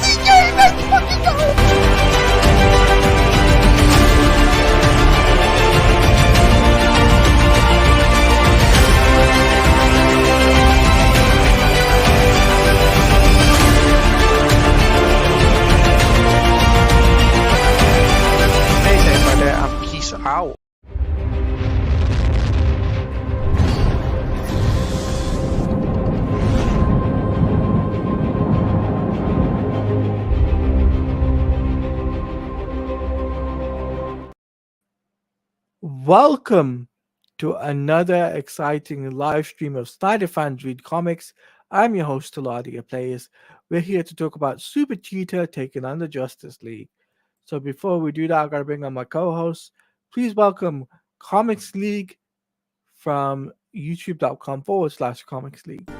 Let's fucking go! Hey, everybody, and peace out. Welcome to another exciting live stream of Snyder Fans Read Comics. I'm your host, Taladia Players. We're here to talk about Super Cheetah taking on the Justice League. So before we do that, I gotta bring on my co-hosts. Please welcome Comics League from youtube.com/Comics League.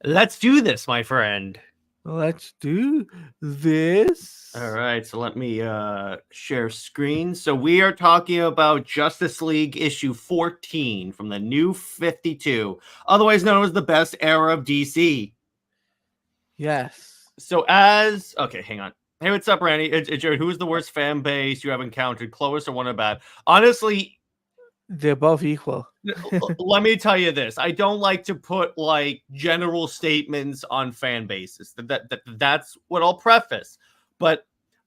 Let's do this, my friend. Let's do this. All right, so let me share screen. So we are talking about Justice League issue 14 from the New 52, otherwise known as the best era of DC. Yes. So okay, hang on. Hey, what's up, Randy? Jared, who is the worst fan base you have encountered, Clovis or One Bad? Honestly, they're both equal. let me tell you this. I don't like to put like general statements on fan bases. That's what I'll preface. But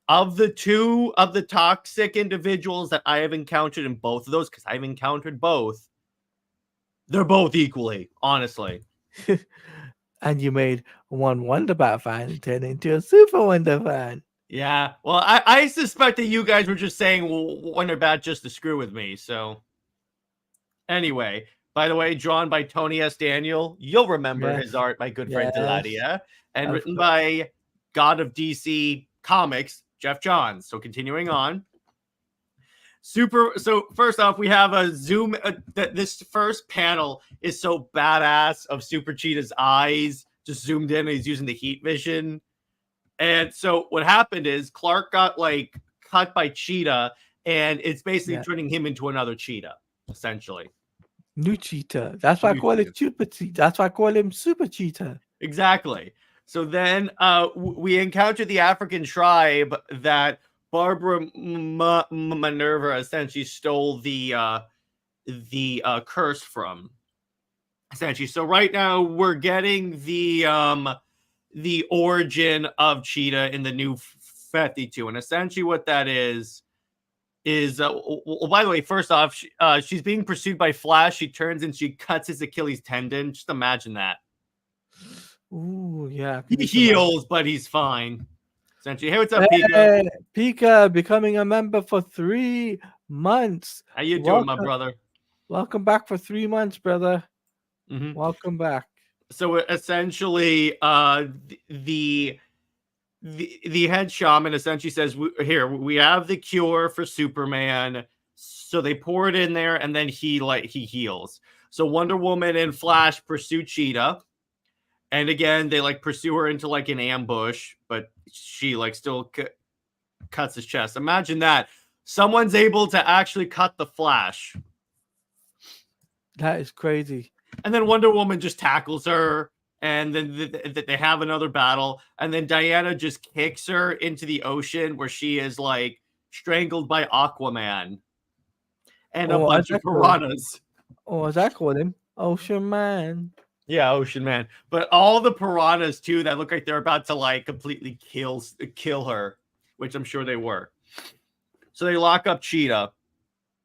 of the two of the toxic individuals that I have encountered in both of those, because I've encountered both, they're both equally, honestly. And you made one Wonder Bat fan turn into a Super Wonder fan. Yeah. Well, I suspect that you guys were just saying Wonder Bat just to screw with me, so... Anyway, by the way, drawn by Tony S. Daniel. You'll remember his art, my good friend Taladia. And written by God of DC Comics, Geoff Johns. So continuing on. So first off, we have a zoom. This first panel is so badass of Super Cheetah's eyes just zoomed in. And he's using the heat vision. And so what happened is Clark got like cut by Cheetah, and it's basically turning him into another Cheetah, essentially. New Cheetah. That's why I call it Super Cheetah. That's why I call him Super Cheetah. Exactly. So then we encountered the African tribe that Barbara Minerva essentially stole the curse from. Essentially. So right now we're getting the origin of Cheetah in the New 52. And essentially what that is by the way, first off, she's being pursued by Flash. She turns and she cuts his Achilles tendon. Just imagine that. Ooh, yeah. He heals, but he's fine. Essentially, hey, what's up, Pika? Pika, becoming a member for 3 months. How you doing, my brother? Welcome back for 3 months, brother. Mm-hmm. Welcome back. So essentially, the head shaman essentially says, here, we have the cure for Superman. So they pour it in there, and then he heals. So Wonder Woman and Flash pursue Cheetah. And again, they like pursue her into like an ambush, but she like still cuts his chest. Imagine that. Someone's able to actually cut the Flash. That is crazy. And then Wonder Woman just tackles her. And then they have another battle. And then Diana just kicks her into the ocean where she is like strangled by Aquaman. And a bunch of piranhas. Oh, as I call him, Ocean Man. Yeah, Ocean Man. But all the piranhas too that look like they're about to like completely kill her, which I'm sure they were. So they lock up Cheetah.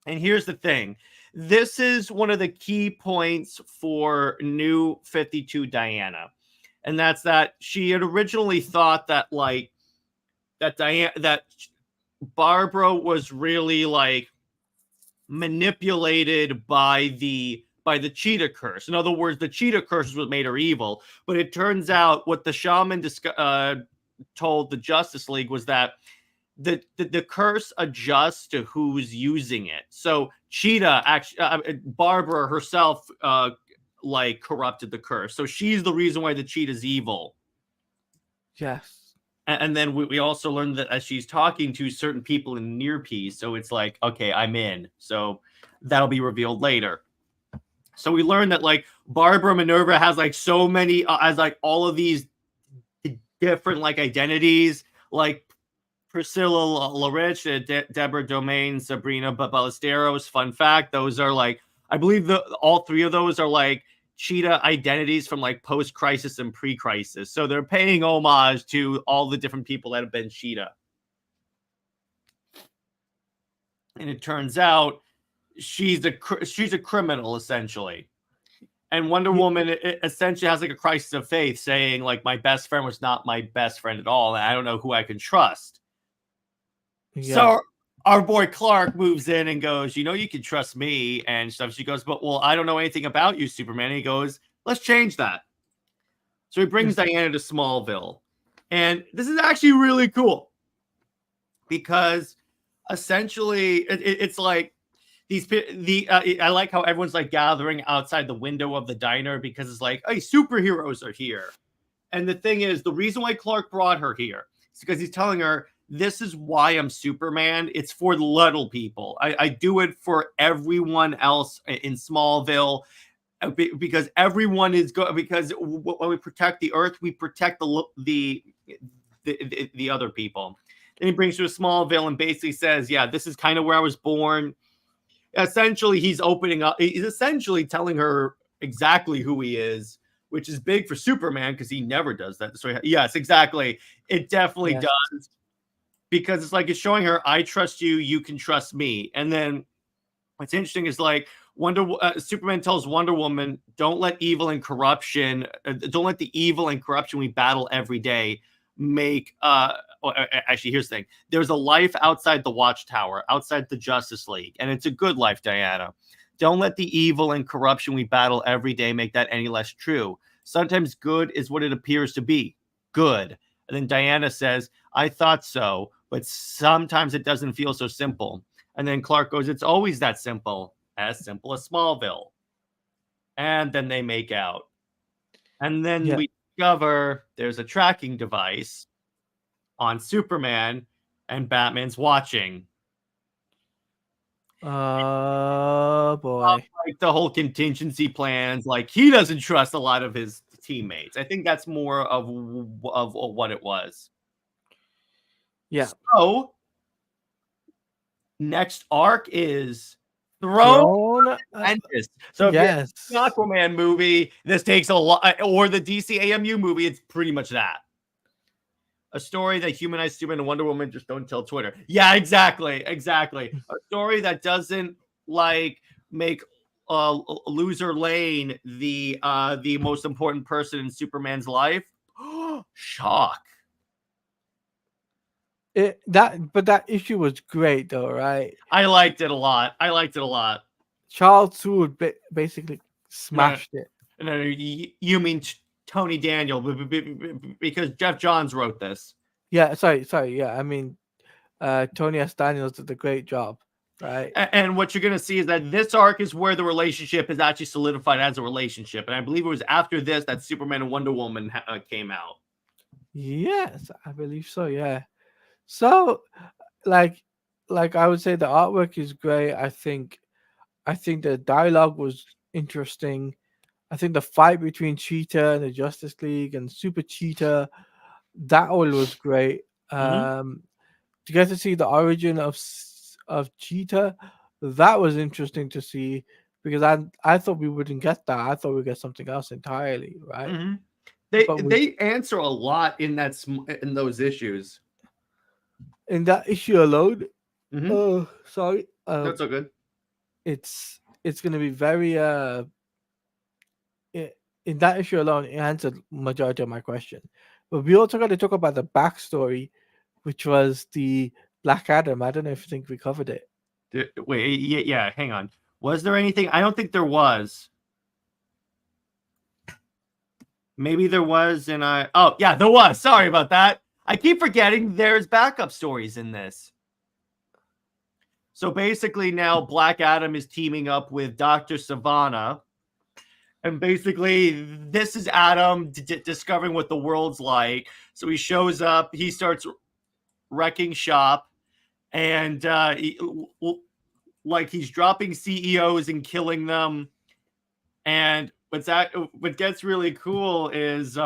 And here's the thing. This is one of the key points for New 52 Diana. And that's that she had originally thought that like that Barbara was really like manipulated by the Cheetah curse. In other words, the Cheetah curse is what made her evil. But it turns out what the shaman told the Justice League was that the curse adjusts to who's using it. So Cheetah, actually, Barbara herself, like corrupted the curse. So she's the reason why the Cheetah's evil. Yes. And then we also learned that as she's talking to certain people in Near Peace, so it's like, okay, I'm in. So that'll be revealed later. So we learned that like Barbara Minerva has like so many, as like all of these different like identities, like Priscilla LaRich, Deborah Domain, Sabrina Ballesteros. Fun fact, those are like, I believe all three of those are like Cheetah identities from like post-crisis and pre-crisis. So they're paying homage to all the different people that have been Cheetah. And it turns out she's a criminal essentially. And Wonder Woman essentially has like a crisis of faith, saying like, my best friend was not my best friend at all, and I don't know who I can trust. Yeah. So our boy Clark moves in and goes, you know, you can trust me and stuff. She goes, but well, I don't know anything about you, Superman. And he goes, let's change that. So he brings Diana to Smallville. And this is actually really cool because essentially it's like I like how everyone's like gathering outside the window of the diner because it's like, hey, superheroes are here. And the thing is, the reason why Clark brought her here is because he's telling her, this is why I'm Superman. It's for the little people. I do it for everyone else in Smallville because everyone is because when we protect the Earth, we protect the other people. And he brings her to Smallville and basically says, yeah, this is kind of where I was born. Essentially, he's opening up. He's essentially telling her exactly who he is, which is big for Superman because he never does that. So yes, exactly. It definitely does. Because it's like it's showing her, I trust you, you can trust me. And then what's interesting is like Superman tells Wonder Woman, don't let evil and corruption, don't let the evil and corruption we battle every day make. Actually, here's the thing: there's a life outside the Watchtower, outside the Justice League, and it's a good life, Diana. Don't let the evil and corruption we battle every day make that any less true. Sometimes good is what it appears to be, good. And then Diana says, I thought so, but sometimes it doesn't feel so simple. And then Clark goes, it's always that simple as Smallville. And then they make out. And then we discover there's a tracking device on Superman and Batman's watching. Oh, boy. Like the whole contingency plans, like he doesn't trust a lot of his teammates. I think that's more of what it was. Yeah. So next arc is Throne. So if it's an Aquaman movie, this takes a lot, or the DC AMU movie, it's pretty much that. A story that humanized Superman and Wonder Woman, just don't tell Twitter. Yeah, exactly. A story that doesn't like make Loser Lane the most important person in Superman's life. Shock. That issue was great though, right? I liked it a lot. Charles Soule basically smashed it. No, you mean Tony Daniel, because Geoff Johns wrote this. Yeah, sorry. Yeah, I mean, Tony S. Daniels did a great job, right? And what you're going to see is that this arc is where the relationship is actually solidified as a relationship. And I believe it was after this that Superman and Wonder Woman came out. Yes, I believe so, yeah. So, like I would say the artwork is great. I think the dialogue was interesting. I think the fight between Cheetah and the Justice League and SuperCheetah, that all was great. To get to see the origin of Cheetah, that was interesting to see because I thought we wouldn't get that. I thought we'd get something else entirely, right? They answer a lot in those issues. In that issue alone, oh, sorry, that's so good. It's going to be very in that issue alone, it answered majority of my question. But we also got to talk about the backstory, which was the Black Adam. I don't know if you think we covered it. Wait, yeah, hang on. Was there anything? I don't think there was. Maybe there was, and oh, yeah, there was. Sorry about that. I keep forgetting there's backup stories in this. So basically now Black Adam is teaming up with Dr. Sivana. And basically, this is Adam discovering what the world's like. So he shows up, he starts wrecking shop, and he's dropping CEOs and killing them. And what gets really cool is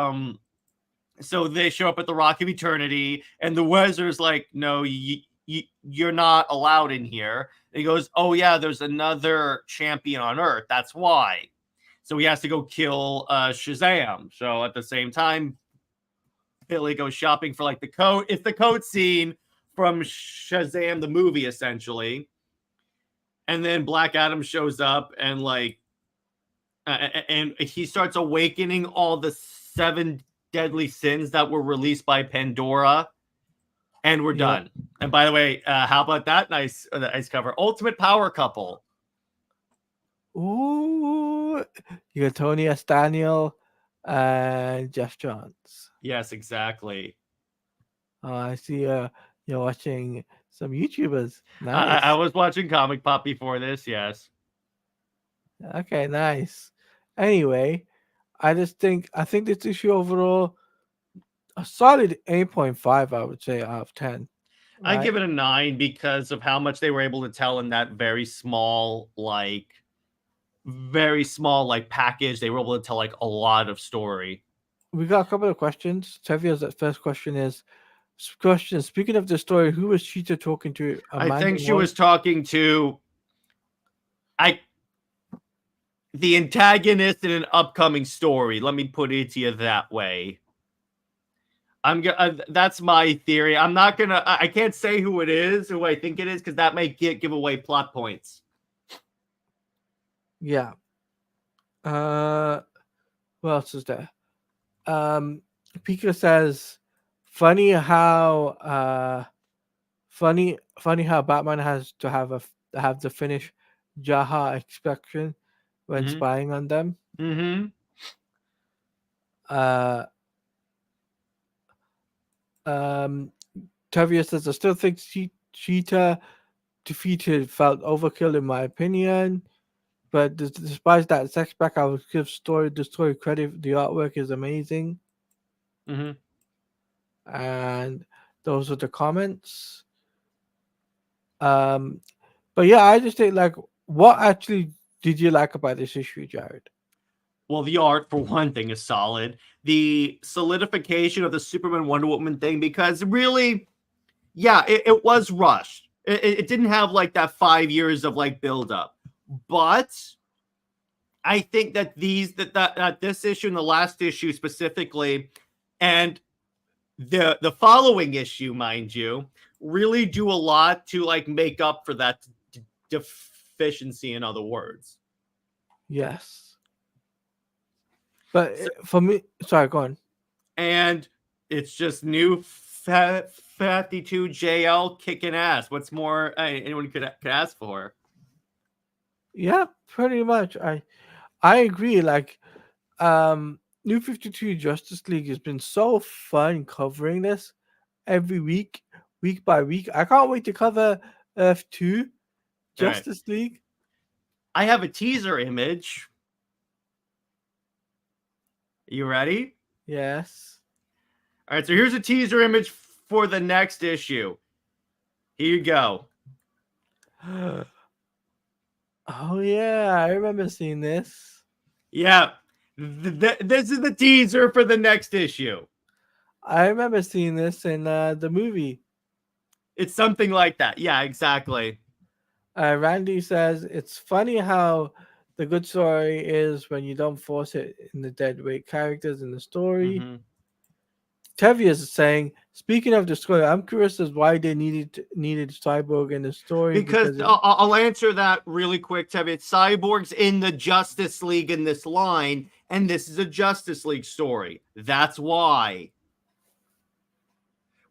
so they show up at the Rock of Eternity, and the Wizard's like, no, you're not allowed in here. And he goes, oh yeah, there's another champion on Earth. That's why. So he has to go kill Shazam. So at the same time, Billy goes shopping for like the coat. It's the coat scene from Shazam, the movie, essentially. And then Black Adam shows up and like, and he starts awakening all the 7 deadly sins that were released by Pandora, and we're done. And by the way, how about that nice cover? Ultimate Power Couple. Ooh, you got Tony S. Daniel and Geoff Johns. Yes, exactly. I see you're watching some YouTubers. Nice. I was watching Comic Pop before this, yes. Okay, nice. Anyway, I think this issue overall a solid 8.5, I would say, out of 10. Right? I give it a 9 because of how much they were able to tell in that very small package. They were able to tell like a lot of story. We got a couple of questions. Tevia's first question is, speaking of the story, who was Cheetah talking to? I think she was talking to the antagonist in an upcoming story. Let me put it to you that way. That's my theory. I can't say who it is, who I think it is, because that may give away plot points. Yeah. What else is there? Pika says, funny how Batman has to have the Finnish Jaha expression when spying on them. Tavia says, I still think Cheetah defeated felt overkill in my opinion, but despite that setback, I would give the story credit. The artwork is amazing. And those are the comments. But yeah, I just think, like, what actually did you like about this issue, Jared? Well, the art, for one thing, is solid. The solidification of the Superman Wonder Woman thing, because really, yeah, it was rushed. It didn't have like that 5 years of like build up. But I think that this issue and the last issue specifically, and the following issue, mind you, really do a lot to like make up for that deficiency, in other words. Yes. But for me, sorry, go on. And it's just new 52 JL kicking ass. What's more anyone could ask for? Yeah, pretty much. I agree. Like, New 52 Justice League has been so fun covering this every week by week. I can't wait to cover Earth 2 Justice League. I have a teaser image. You ready? Yes. All right, so here's a teaser image for the next issue. Here you go. Oh, yeah, I remember seeing this. Yeah, this is the teaser for the next issue. I remember seeing this in the movie. It's something like that. Yeah, exactly. Randy says, it's funny how the good story is when you don't force it in the deadweight characters in the story. Tevye is saying, speaking of the story, I'm curious as why they needed Cyborg in the story. Because I'll answer that really quick, Tevye. Cyborg's in the Justice League in this line, and this is a Justice League story. That's why.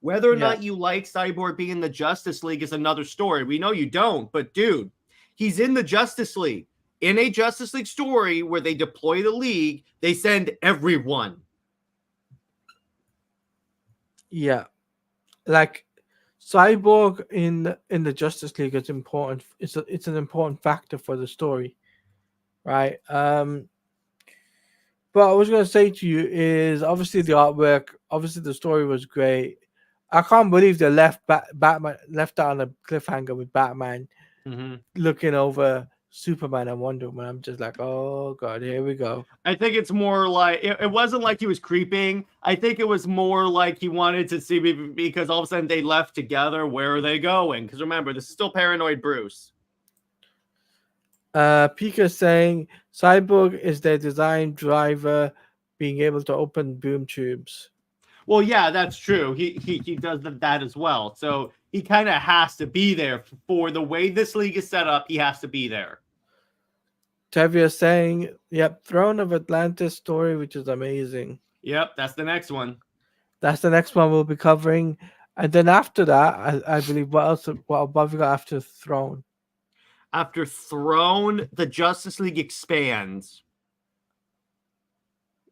Whether or not you like Cyborg being in the Justice League is another story. We know you don't, but dude, he's in the Justice League. In a Justice League story where they deploy the League, they send everyone. Yeah, like Cyborg in the Justice League is important. It's an important factor for the story, right? But I was gonna say to you is obviously the artwork, obviously the story was great. I can't believe they left Batman left out on a cliffhanger with Batman looking over Superman and Wonder Woman. I'm just like, oh god, here we go. I think it's more like it wasn't like he was creeping. I think it was more like he wanted to see because all of a sudden they left together. Where are they going? Because remember, this is still paranoid Bruce. Pika saying Cyborg is their design driver, being able to open boom tubes. Well, yeah, that's true. He does that as well. So he kind of has to be there for the way this league is set up. He has to be there. Tevia saying, yep, Throne of Atlantis story, which is amazing. Yep, that's the next one. That's the next one we'll be covering. And then after that, I believe what above we got after Throne? After Throne, the Justice League expands.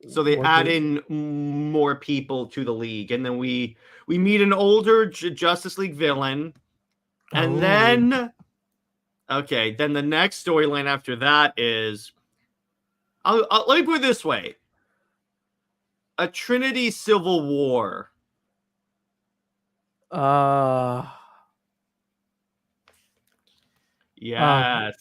So they add in more people to the league. And then we meet an older Justice League villain. And then... Okay, then the next storyline after that is... let me put it this way. A Trinity Civil War. Yes.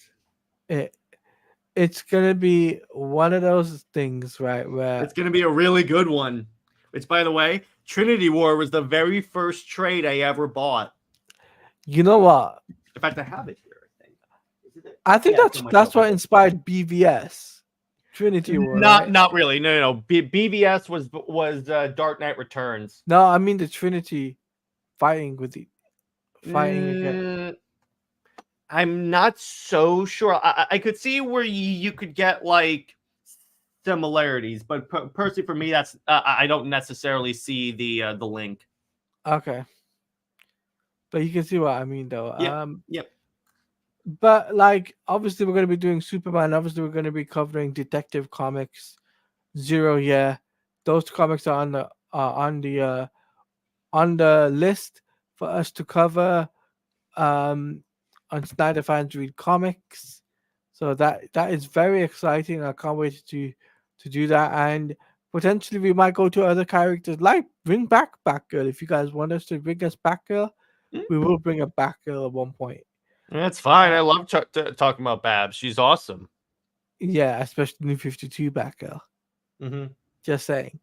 It's going to be one of those things, right, where... It's going to be a really good one. Which, by the way, Trinity War was the very first trade I ever bought. You know what? In fact, I have it here, I think. I think that's what inspired BVS. Trinity War. Not really. No. BVS was Dark Knight Returns. No, I mean the Trinity fighting again. I'm not so sure. I could see where you could get like similarities, but personally for me, that's I don't necessarily see the link. Okay, but you can see what I mean, though. Yep. But like, obviously, we're going to be doing Superman. Obviously, we're going to be covering Detective Comics, Zero Year. Those comics are on the list for us to cover. On Snyder Fans Read Comics, so that is very exciting. I can't wait to do that, and potentially we might go to other characters, like bring back Batgirl. If you guys want us to bring us Batgirl, we will bring a Batgirl at one point. That's fine. I love talking about Babs. She's awesome. Yeah, especially New 52 Batgirl. Just saying.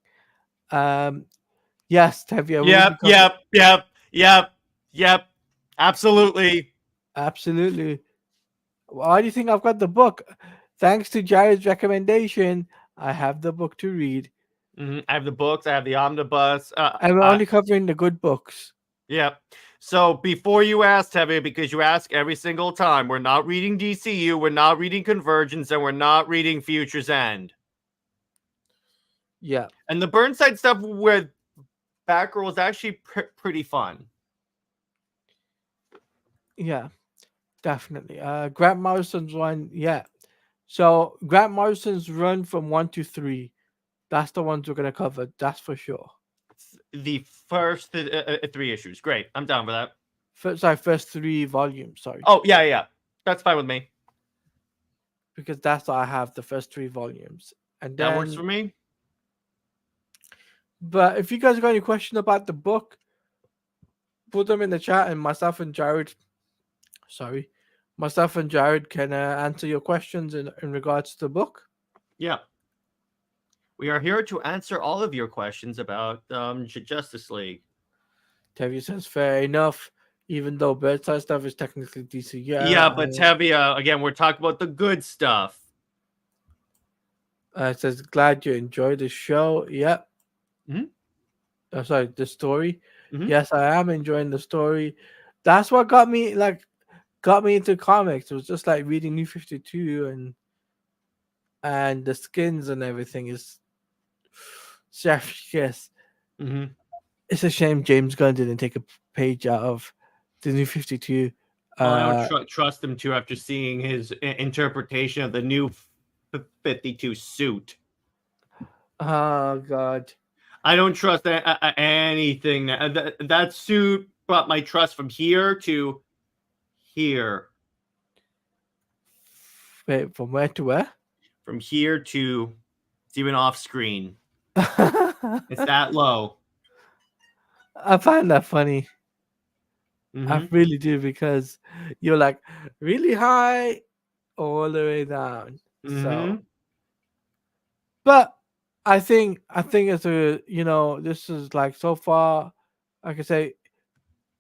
Yes, Tevia. Yep. Absolutely. Why do you think I've got the book? Thanks to Jared's recommendation, I have the book to read. I have the books. I have the omnibus. And we're only covering the good books. Yep. So before you ask, Tevye, because you ask every single time, we're not reading DCU, we're not reading Convergence, and we're not reading Future's End. Yeah. And the Burnside stuff with Batgirl is actually pretty fun. Yeah, definitely. Grant Morrison's one, yeah. So Grant Morrison's run from 1 to 3. That's the ones we're gonna cover. That's for sure. The first 3 issues. Great. I'm down for that. First 3 volumes. Sorry. Oh, yeah. That's fine with me. Because that's all I have, the first 3 volumes. And then, that works for me. But if you guys got any question about the book, put them in the chat, and myself and Jared can answer your questions in regards to the book. Yeah. We are here to answer all of your questions about Justice League. Tevye says, fair enough, even though Birdside stuff is technically DC. Yeah, but Tevye, again, we're talking about the good stuff. It says, glad you enjoyed the show. Yep. The story. Yes, I am enjoying the story. That's what got me into comics. It was just like reading New 52 and the skins and everything is yes. It's a shame James Gunn didn't take a page out of the New 52. I don't trust him to after seeing his interpretation of the New 52 suit. Oh God, I don't trust anything. That suit brought my trust from here to here. Wait, from where to where? From here to it's even off screen. It's that low. I find that funny. I really do, because you're like really high all the way down. So, Mhm. but I think it's this is like so far. I can say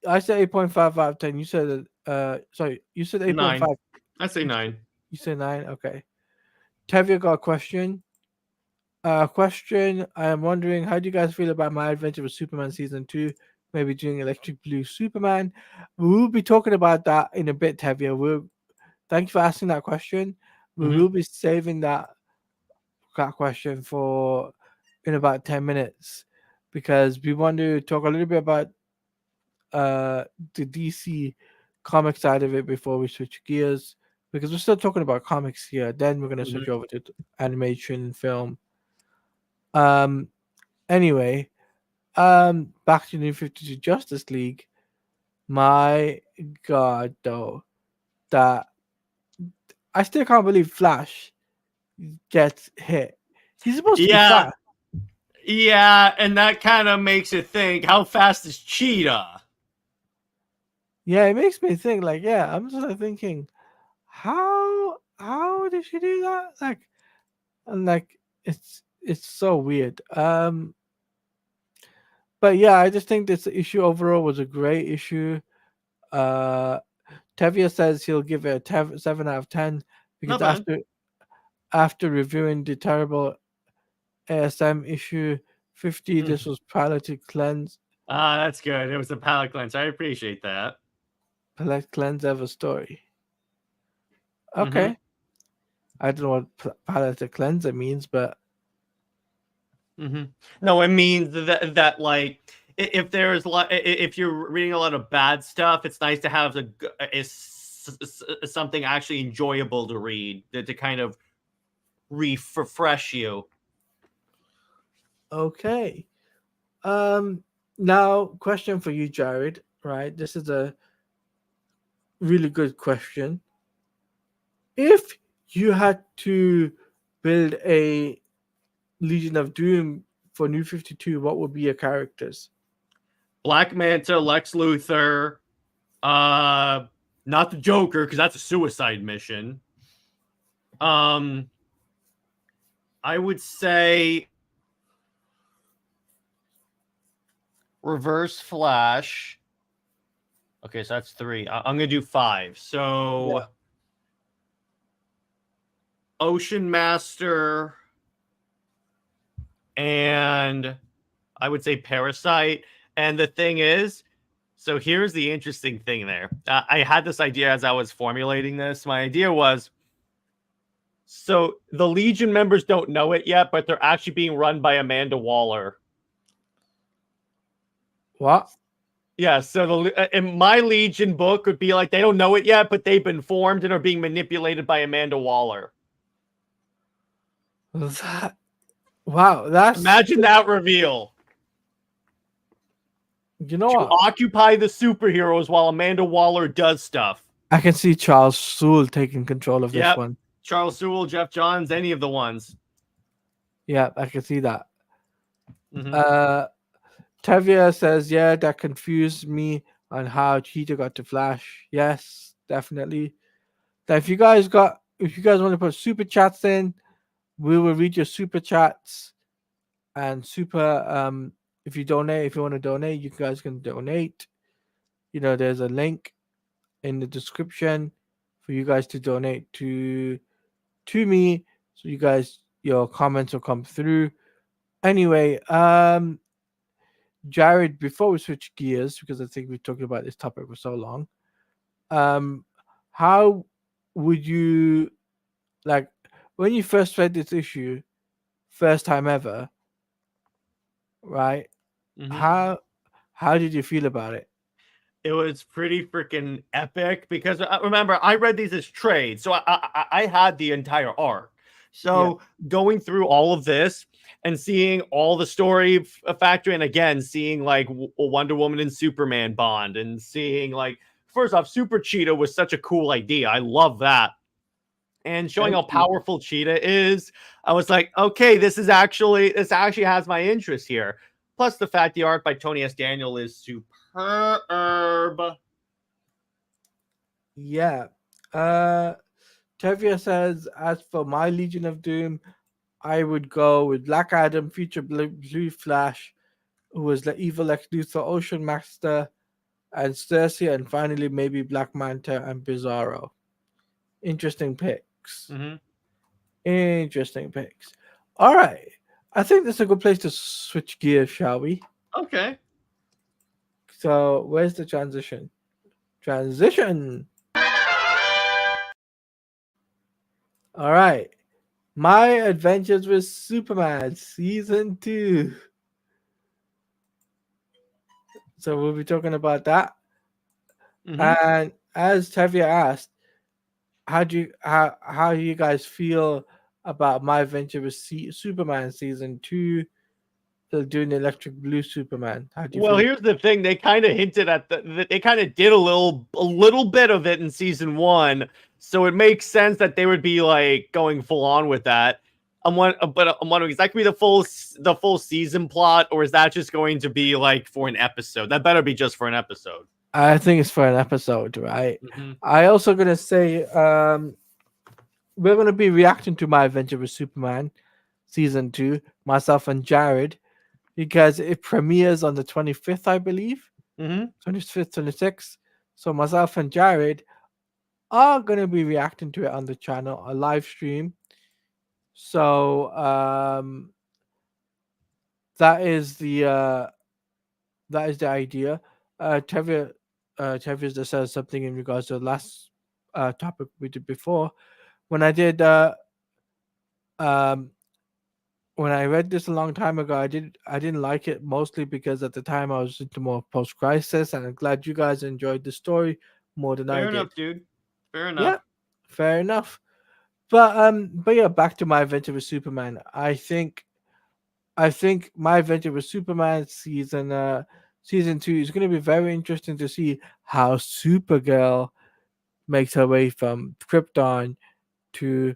I said 8.5 out of 10. You said sorry, you said 8.5. 9. I say 9. You said 9. Okay. Tevia got a question. I am wondering, how do you guys feel about my adventure with Superman season 2? Maybe doing Electric Blue Superman. We'll be talking about that in a bit, Tevia. Thank you for asking that question. We Mhm. will be saving that question for in about 10 minutes because we want to talk a little bit about the DC comic side of it before we switch gears, because we're still talking about comics here. Then we're going to switch Mhm. over to animation and film. Um anyway, back to New 52 Justice League. My god, though, that I still can't believe Flash gets hit. He's supposed to be Yeah. fast. Yeah, and that kind of makes you think, how fast is Cheetah? Yeah, it makes me think, like, yeah, I'm just like thinking, how did she do that? Like, and like it's so weird. But yeah, I just think this issue overall was a great issue. Uh Tevia says he'll give it a 7 out of 10 because Not bad. after reviewing the terrible ASM issue 50, this was palette cleanse That's good. It was a palate cleanse. I appreciate that. ever story. Mhm. Okay. I don't know what palette cleanser means, but Mhm. No, it means that like, if there's if you're reading a lot of bad stuff, it's nice to have something actually enjoyable to read, to kind of refresh you. okay. Now question for you, Jared, right? This is a really good question. If you had to build a Legion of Doom for New 52, what would be your characters? Black Manta, Lex Luthor, not the Joker, because that's a suicide mission. I would say Reverse Flash. Okay, so that's 3. I'm gonna do 5. So Yeah. Ocean Master, and I would say Parasite. And the thing is, so here's the interesting thing there. I had this idea as I was formulating this. My idea was, so the Legion members don't know it yet, but they're actually being run by Amanda Waller. What? Yeah, so in my Legion book would be like, they don't know it yet, but they've been formed and are being manipulated by Amanda Waller. That, wow, that's Imagine that reveal. you know To what? occupy the superheroes while Amanda Waller does stuff. I can see Charles Soule taking control of this Yep. one. Charles Sewell, Geoff Johns, any of the ones. Yeah, I can see that. Mhm. Tevia says, yeah, that confused me on how Cheetah got to Flash. Yes, definitely. Now, if you guys want to put super chats in, we will read your super chats and if you want to donate, you guys can donate. There's a link in the description for you guys to donate to me, so your comments will come through. Anyway, Jared, before we switch gears, because I think we've talked about this topic for so long, how would you, like, when you first read this issue, first time ever, right? Mhm. How did you feel about it? It was pretty freaking epic because remember, I read these as trades, so I had the entire arc. Yeah. So going through all of this and seeing all the story factor, and again seeing like Wonder Woman and Superman bond, and seeing like, first off, SuperCheetah was such a cool idea. I love that. And showing Thank how you. powerful Cheetah is, I was like, okay, this actually has my interest here. Plus the fact the art by Tony S. Daniel is superb. Yeah. Tevia says, as for my Legion of Doom, I would go with Black Adam, Future Blue Flash, who was the evil Lex Luthor, Ocean Master, and Cersei, and finally maybe Black Manta and Bizarro. Interesting picks. Mm-hmm. Interesting picks. All right. I think this is a good place to switch gears, shall we? Okay. So, where's the transition? Transition! All right. My Adventures with Superman, Season 2. So, we'll be talking about that. Mm-hmm. And as Tevia asked, how do you guys feel about My Adventure with Superman Season 2? They're doing Electric Blue Superman. How do you Well, feel? here's the thing. They kind of hinted at they kind of did a little bit of it in season 1, so it makes sense that they would be like going full on with that. I'm wondering, is that gonna be the full season plot, or is that just going to be like for an episode? That better be just for an episode. I think it's for an episode, right? Mm-hmm. I also gonna say we're gonna be reacting to My Adventure with Superman Season 2, myself and Jared, because it premieres on the 25th, I believe. Mm-hmm. 25th, 26th. So myself and Jared are gonna be reacting to it on the channel, a live stream. So that is the idea. Tevia just says something in regards to the last topic we did before. When I did when I read this a long time ago, I didn't like it, mostly because at the time I was into more post crisis, and I'm glad you guys enjoyed the story more than I Fair did. enough, dude. Fair enough. Yeah, fair enough. But yeah, back to My Adventure with Superman. I think My Adventure with Superman season 2 is going to be very interesting to see how Supergirl makes her way from Krypton to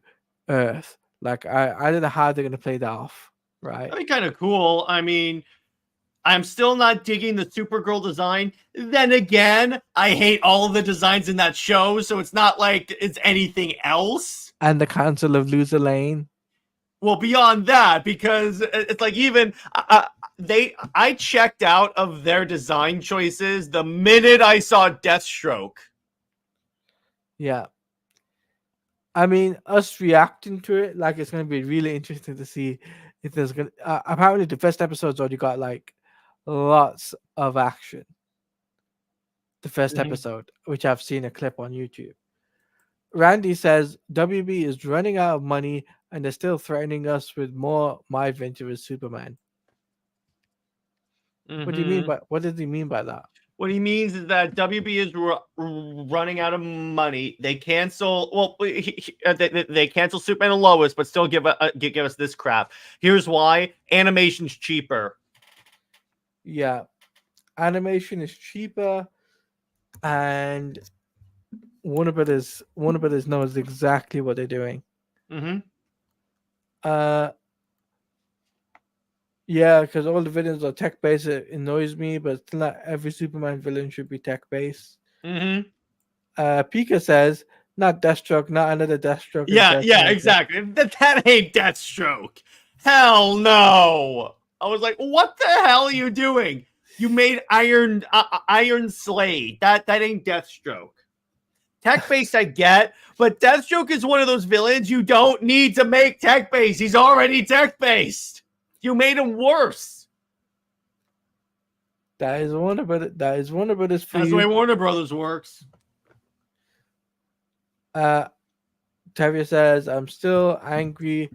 Earth. Like I don't know how they're going to play that off, right? That'd be kind of cool. I mean, I'm still not digging the Supergirl design. Then again, I hate all of the designs in that show, so it's not like it's anything else. And the Council of Loser Lane. Well, beyond that, because it's like even I checked out of their design choices the minute I saw Deathstroke. Yeah. I mean, us reacting to it, like, it's going to be really interesting to see if there's going to... apparently, the first episode's already got, like, lots of action. The first episode, which I've seen a clip on YouTube. Randy says, WB is running out of money, and they're still threatening us with more My Adventure with Superman. What do you mean by... What does he mean by that? What he means is that WB is running out of money. They cancel. Well, they cancel Superman and Lois, but still give us this crap. Here's why: animation's cheaper. Yeah, animation is cheaper, and Warner Brothers knows exactly what they're doing. Yeah, because all the villains are tech based. It annoys me, but still not every Superman villain should be tech based. Pika says, not Deathstroke, not another Deathstroke. Yeah, exactly. That ain't Deathstroke. Hell no. I was like, what the hell are you doing? You made Iron Slade. That ain't Deathstroke. Tech based, I get, but Deathstroke is one of those villains you don't need to make tech based. He's already tech based. You made him worse. That is Warner Brothers. That's the way Warner Brothers works. Tavia says, I'm still angry.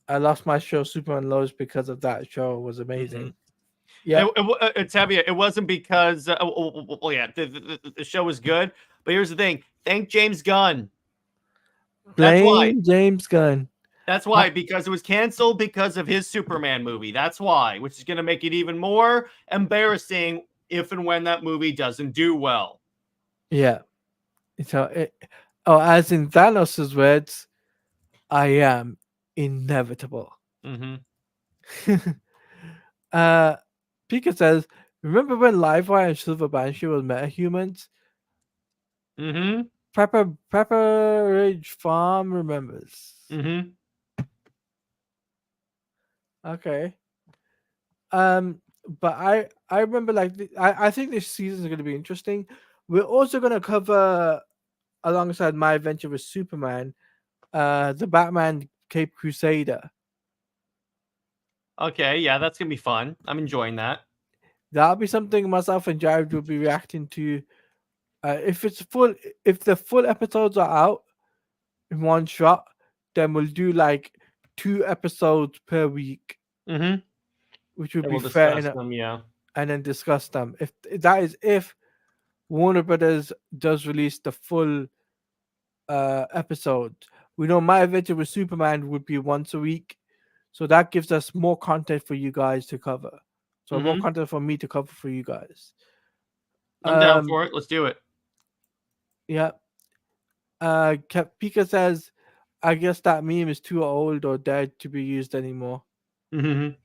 I lost my show Superman Lois because of that show. It was amazing. Yeah, Tavia, it wasn't because well, yeah, the show was good, but here's the thing: thank James Gunn. That's why. James Gunn. That's why, because it was canceled because of his Superman movie. That's why, which is going to make it even more embarrassing if and when that movie doesn't do well. Yeah. So, as in Thanos' words, I am inevitable. Pika says, remember when Livewire and Silver Banshee were metahumans? Pepperidge Farm remembers. Mm-hmm. Okay. But I remember like I think this season is going to be interesting. We're also going to cover alongside My Adventure with Superman, the Batman Cape Crusader. Okay, yeah, that's gonna be fun. I'm enjoying that. That'll be something myself and Jared will be reacting to. If the full episodes are out in one shot, then we'll do like 2 episodes per week, Mm-hmm. which would And be we'll fair discuss enough, them, yeah. and then discuss them. If Warner Brothers does release the full episode, we know My Adventure with Superman would be once a week, so that gives us more content for you guys to cover. So more Mm-hmm. content for me to cover for you guys. I'm down for it. Let's do it. Yeah. Pika says, I guess that meme is too old or dead to be used anymore. Mm-hmm.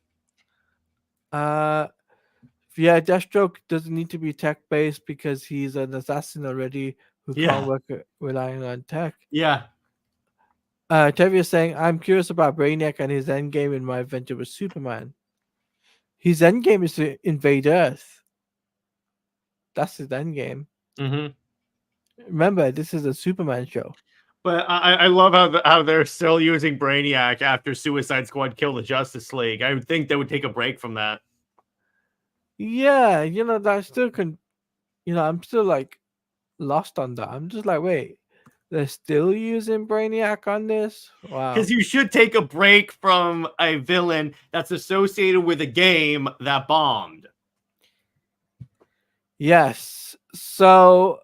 Yeah, Deathstroke doesn't need to be tech based because he's an assassin already who can't work relying on tech. Yeah. Tevi is saying, I'm curious about Brainiac and his endgame in My Adventure with Superman. His endgame is to invade Earth. That's his endgame. Mm-hmm. Remember, this is a Superman show. But I love how they're still using Brainiac after Suicide Squad killed the Justice League. I would think they would take a break from that. Yeah, that still can. I'm still like lost on that. I'm just like, wait, they're still using Brainiac on this? Wow. Because you should take a break from a villain that's associated with a game that bombed. Yes. So,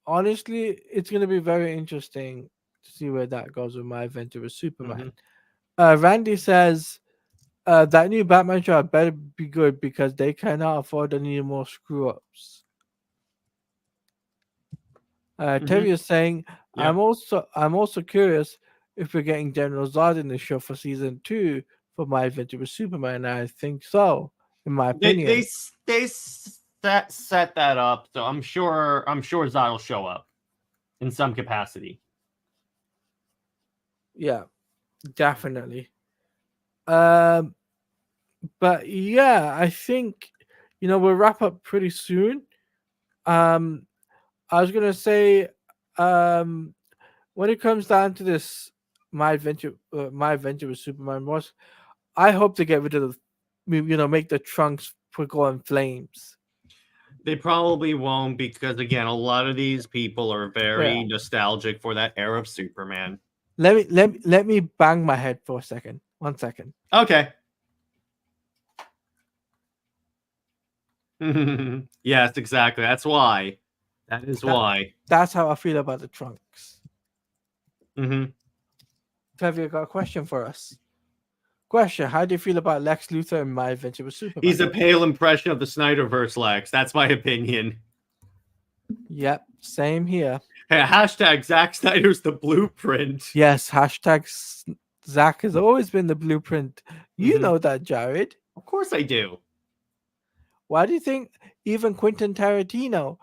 honestly, it's going to be very interesting to see where that goes with My Adventure with Superman. Randy says that new Batman show better be good because they cannot afford any more screw ups. Terry is saying, Yeah. I'm also curious if we're getting General Zod in the show for season 2 for My Adventure with Superman. I think so, in my opinion. They set that up, so I'm sure Zod will show up in some capacity. Yeah, definitely. But yeah, I think we'll wrap up pretty soon. I was gonna say, when it comes down to this, My Adventure with Superman was, I hope to get rid of make the trunks go in flames. They probably won't because, again, a lot of these people are very nostalgic for that era of Superman. Let me bang my head for a second. 1 second. Okay. Yes, exactly. That's why. That is why. That's how I feel about the trunks. Mm-hmm. Have you got a question for us? Question: how do you feel about Lex Luthor in My Adventure with Superman? He's a pale impression of the Snyderverse Lex. That's my opinion. Yep, same here. Hey, hashtag Zack Snyder's the blueprint. Yes, hashtag Zack has always been the blueprint. You know that, Jared. Of course I do. Why do you think even Quentin Tarantino?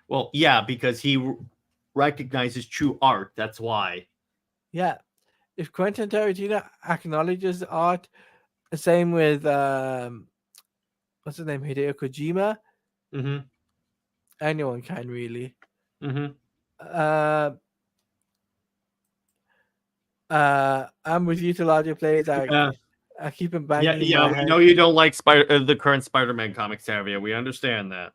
Well, yeah, because he recognizes true art. That's why. Yeah. If Quentin Tarantino acknowledges art, same with what's his name, Hideo Kojima. Anyone can really. I'm with you till audio plays. I keep him banging. Yeah. We know you don't like the current Spider-Man comics, Tavia. We understand that.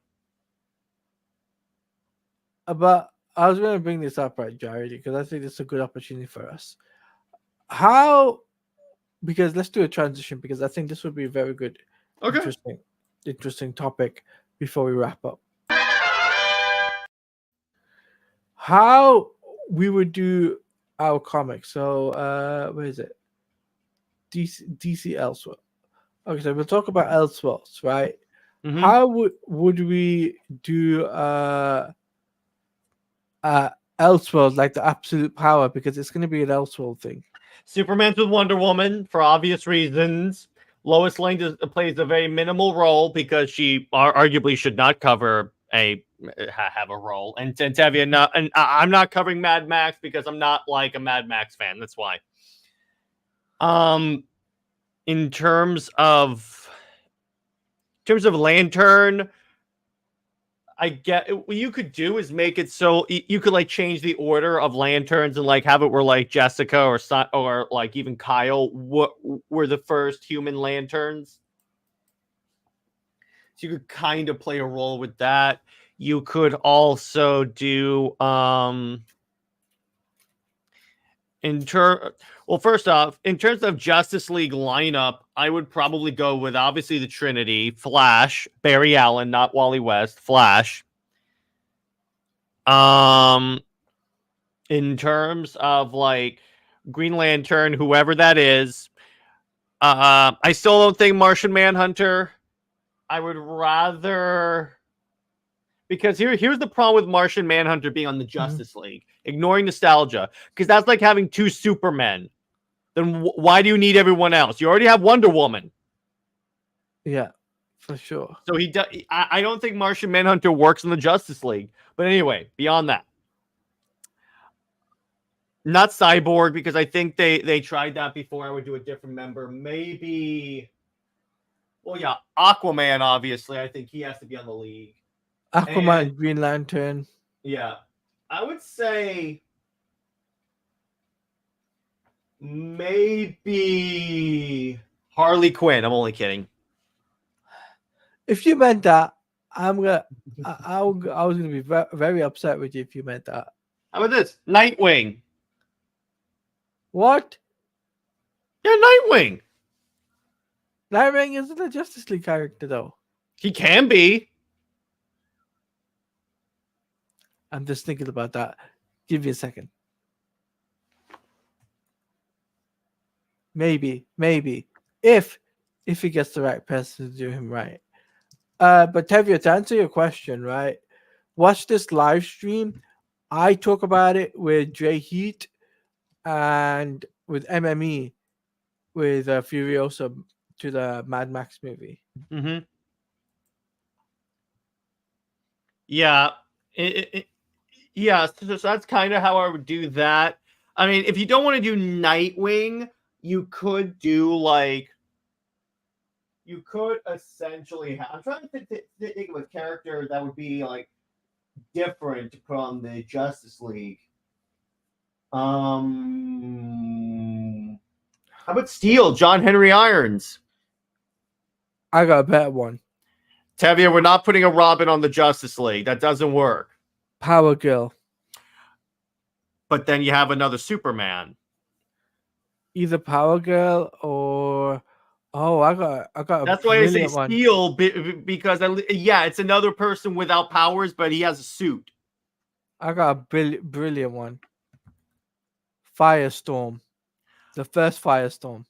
But I was going to bring this up, right, Jared, because I think it's a good opportunity for us. Because let's do a transition, because I think this would be a very good, interesting topic before we wrap up. How we would do our comics. So, where is it? DC Elseworld. Okay, so we'll talk about Elseworlds, right? How would we do Elseworld, like the absolute power, because it's going to be an Elseworld thing. Superman's with Wonder Woman for obvious reasons. Lois Lane plays a very minimal role because she arguably should not cover have a role. And Tevye, no, and I'm not covering Mad Max because I'm not like a Mad Max fan. That's why. In terms of Lantern, I get what you could do is make it so you could like change the order of lanterns and like have it where like Jessica or like even Kyle were the first human lanterns. So you could kind of play a role with that. You could also do first off, in terms of Justice League lineup, I would probably go with obviously the Trinity, Flash, Barry Allen, not Wally West, Flash. In terms of like Green Lantern, whoever that is, I still don't think Martian Manhunter. I would rather, because here's the problem with Martian Manhunter being on the Justice League, ignoring nostalgia, because that's like having two Supermen. Then why do you need everyone else? You already have Wonder Woman. Yeah, for sure. So I don't think Martian Manhunter works in the Justice League. But anyway, beyond that, not Cyborg, because I think they tried that before. I would do a different member. Maybe, well, yeah, Aquaman, obviously. I think he has to be on the league. Aquaman, Green Lantern. Yeah. I would say maybe Harley Quinn. I'm only kidding. If you meant that, I was gonna be very upset with you if you meant that. How about this? Nightwing. What? Yeah, Nightwing. Nightwing isn't a Justice League character though. He can be. I'm just thinking about that. Give me a second. Maybe. If he gets the right person to do him right. But Tevye, to answer your question, right? Watch this live stream. I talk about it with Dre Heat and with MME with Furiosa to the Mad Max movie. Mm-hmm. Yeah. Yeah, so that's kind of how I would do that. I mean, if you don't want to do Nightwing, you could do like, you could essentially I'm trying to think of a character that would be like different from the Justice League. How about Steel, John Henry Irons? I got a better one. Tevye, we're not putting a Robin on the Justice League. That doesn't work. Power Girl. But then you have another Superman. Either Power Girl or I got. That's why I say Steel, because it's another person without powers, but he has a suit. I got a brilliant one. Firestorm, the first Firestorm.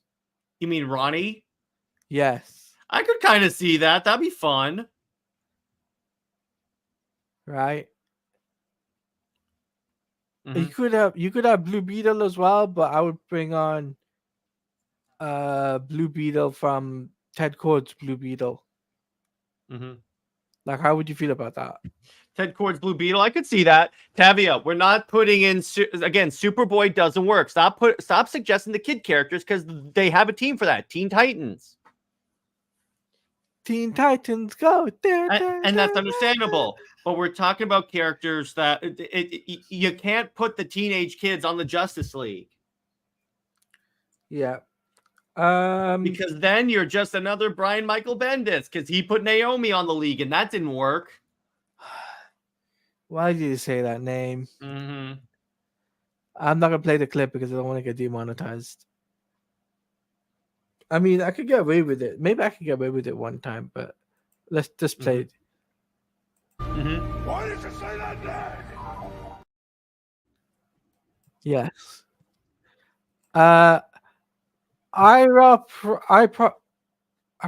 You mean Ronnie? Yes. I could kind of see that. That'd be fun, right? Mm-hmm. You could have Blue Beetle as well, but I would bring on Blue Beetle from Ted Kord's Blue Beetle. Mm-hmm. Like, how would you feel about that? Ted Kord's Blue Beetle, I could see that. Tevye, we're not putting in again. Superboy doesn't work. Stop suggesting the kid characters because they have a team for that. Teen Titans. Teen Titans go, and that's understandable. But we're talking about characters that you can't put the teenage kids on the Justice League. Yeah. Because then you're just another Brian Michael Bendis because he put Naomi on the league and that didn't work. Why did you say that name? Mm-hmm. I'm not gonna play the clip because I don't want to get demonetized. I mean, I could get away with it. Maybe I could get away with it one time, but let's just play it. Mm-hmm. Why did you say that name? Yes. I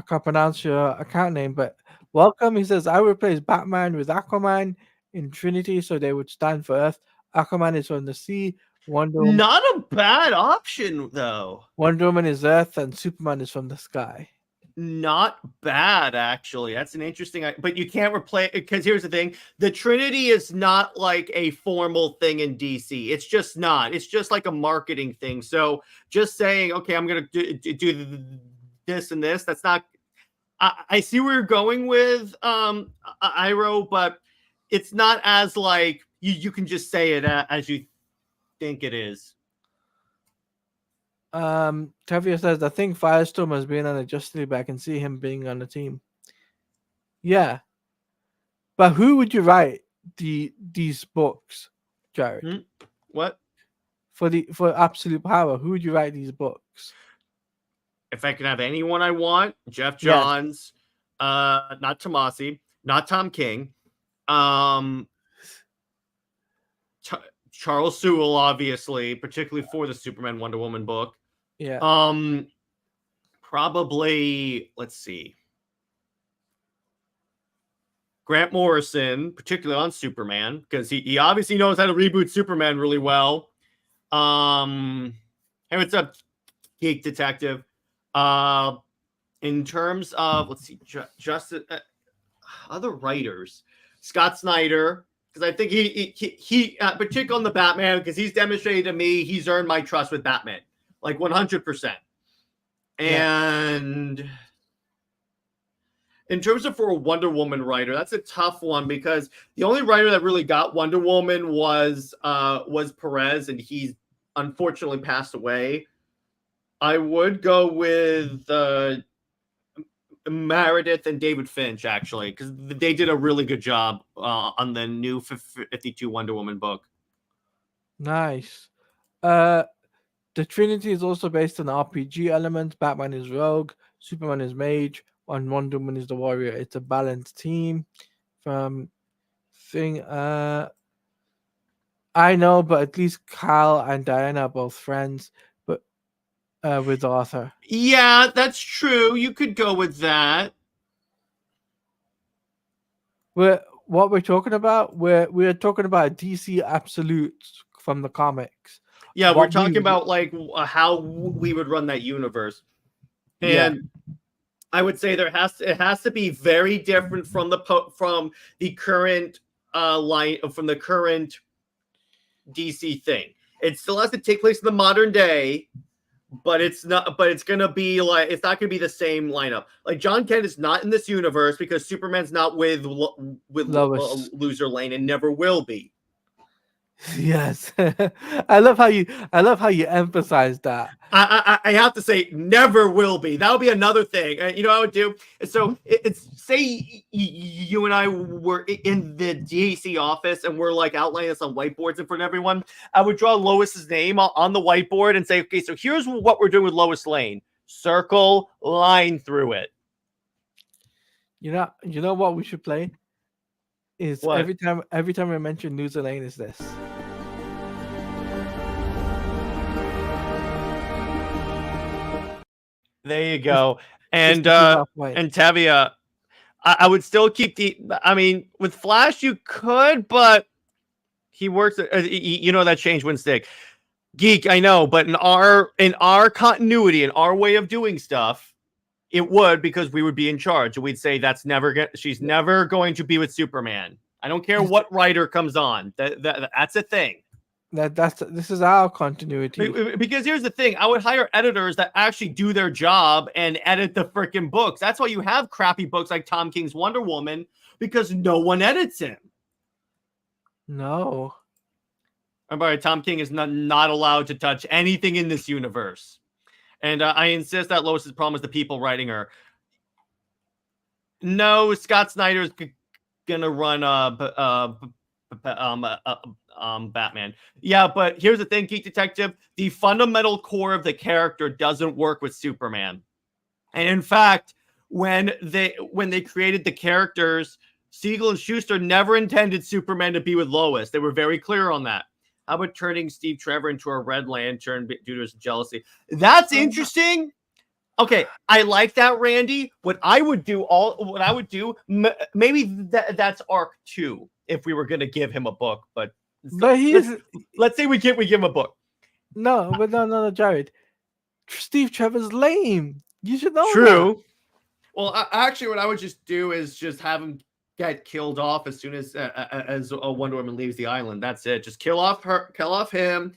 can't pronounce your account name, but welcome. He says I replace Batman with Aquaman in Trinity, so they would stand for Earth. Aquaman is on the sea. Wonder Woman, not a bad option though. Wonder Woman is Earth, and Superman is from the sky. not bad, actually. That's an interesting, but you can't replace, because here's the thing. The Trinity is not like a formal thing in DC. It's just not. It's just like a marketing thing. So just saying, okay, I'm going to do this and this, that's not, I see where you're going with Iroh, but it's not as like, you can just say it as you think it is. Tavia says, I think Firestorm has been on a Justice League, but I can see him being on the team. Yeah. But who would you write these books, Jared? What? For Absolute Power, who would you write these books? If I can have anyone I want, Geoff Johns, not Tomasi, not Tom King, Charles Sewell, obviously, particularly for the Superman Wonder Woman book. Yeah. Probably, let's see, Grant Morrison, particularly on Superman, because he obviously knows how to reboot Superman really well. Hey, what's up, Geek Detective? In terms of, let's see, just other writers, Scott Snyder, because I think he particularly on the Batman, because he's demonstrated to me he's earned my trust with Batman, like 100%. And in terms of for a Wonder Woman writer, that's a tough one, because the only writer that really got Wonder Woman was Perez, and he's unfortunately passed away. I would go with Meredith and David Finch, actually, because they did a really good job on the new 52 Wonder Woman book. Nice. The Trinity is also based on RPG elements. Batman is rogue, Superman is mage, and Wonder Woman is the warrior. It's a balanced team. From thing, I know, but at least Kyle and Diana are both friends, but with Arthur. Yeah, that's true. You could go with that. What we're talking about? We're talking about DC Absolutes from the comics. Yeah, we're talking about like how we would run that universe, and I would say it has to be very different from the current line, from the current DC thing. It still has to take place in the modern day, but it's not. But it's gonna be like, it's not gonna be the same lineup. Like John Kent is not in this universe because Superman's not with Lois. Loser Lane and never will be. Yes, I love how you emphasize that. I have to say, never will be. That'll be another thing. You know what I would do? So it's say you and I were in the DC office and we're like outlining this on whiteboards in front of everyone. I would draw Lois's name on the whiteboard and say, okay, so here's what we're doing with Lois Lane. Circle, line through it. You know what we should play? Is what? every time we mention Loser Lane is this. There you go. And Tavia, I would still keep I mean, with Flash you could, but he works that change wouldn't stick. Geek, I know, but in our continuity, in our way of doing stuff, it would, because we would be in charge. We'd say she's never going to be with Superman. I don't care what writer comes on. That's a thing. This is our continuity. Because here's the thing, I would hire editors that actually do their job and edit the freaking books. That's why you have crappy books like Tom King's Wonder Woman, because no one edits him. No. I'm sorry, Tom King is not allowed to touch anything in this universe. And I insist that Lois's problem is the people writing her. No, Scott Snyder's gonna run Batman. Yeah, but here's the thing, Geek Detective. The fundamental core of the character doesn't work with Superman. And in fact, when they created the characters, Siegel and Schuster never intended Superman to be with Lois. They were very clear on that. How about turning Steve Trevor into a Red Lantern due to his jealousy? That's interesting. Okay, I like that, Randy. What I would do, maybe that's arc 2 if we were going to give him a book. But let's say we give him a book. No, Jared. Steve Trevor's lame. You should know. True. Well, actually, what I would just do is just have him get killed off as soon as Wonder Woman leaves the island. That's it. Just kill off him,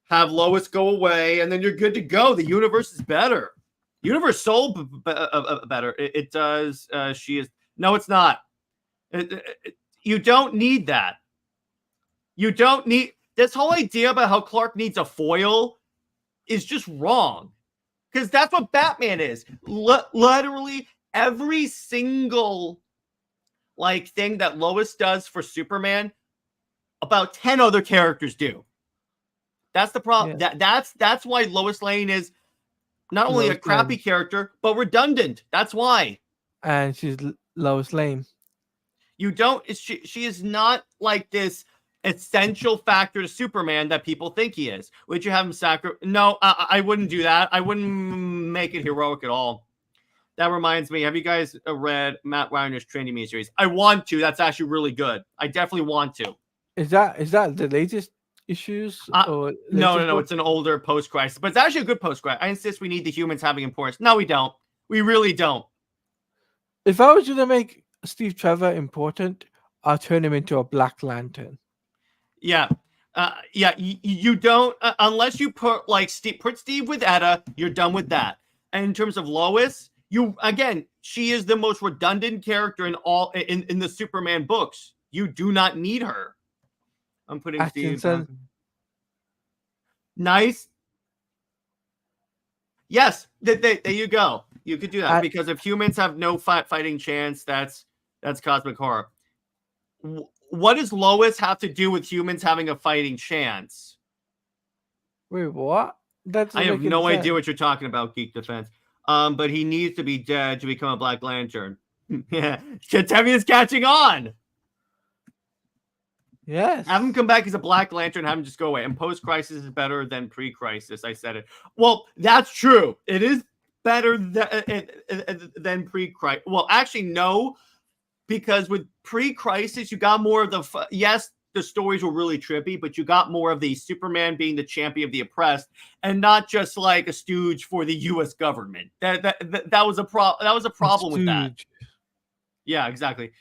have Lois go away, and then you're good to go. The universe is better. Universe soul better. It does. She is. No, it's not. You don't need that. You don't need this whole idea about how Clark needs a foil is just wrong. Because that's what Batman is. Literally every single thing that Lois does for Superman, about 10 other characters do. That's the problem. Yeah. That's why Lois Lane is not only a crappy character, but redundant. That's why. And she's Lois Lane. You don't. She is not like this essential factor to Superman that people think he is. Would you have him sacrifice? No, I wouldn't do that. I wouldn't make it heroic at all. That reminds me. Have you guys read Matt Weiner's Training Me series? I want to. That's actually really good. I definitely want to. Is that the latest issues? No. It's an older post-crisis, but it's actually a good post-crisis. I insist we need the humans having importance. No, we don't. We really don't. If I was going to make Steve Trevor important, I'll turn him into a Black Lantern. Yeah. You don't unless you put Steve with Etta, you're done with that. And in terms of Lois, she is the most redundant character in the Superman books. You do not need her. I'm putting Atkinson. Steve. Nice. Yes, there you go. You could do that because if humans have no fighting chance, that's cosmic horror. What does Lois have to do with humans having a fighting chance? Wait, what? I have no idea what you're talking about, Geek Defense. But he needs to be dead to become a Black Lantern. Yeah, Tevi is catching on. Yes. Have him come back as a Black Lantern, have him just go away. And post-crisis is better than pre-crisis. I said it. Well, that's true. It is better than pre-crisis. Well, actually, no. Because with pre-crisis, you got more of the... yes, the stories were really trippy, but you got more of the Superman being the champion of the oppressed and not just like a stooge for the U.S. government. That was a problem with that. Yeah, exactly.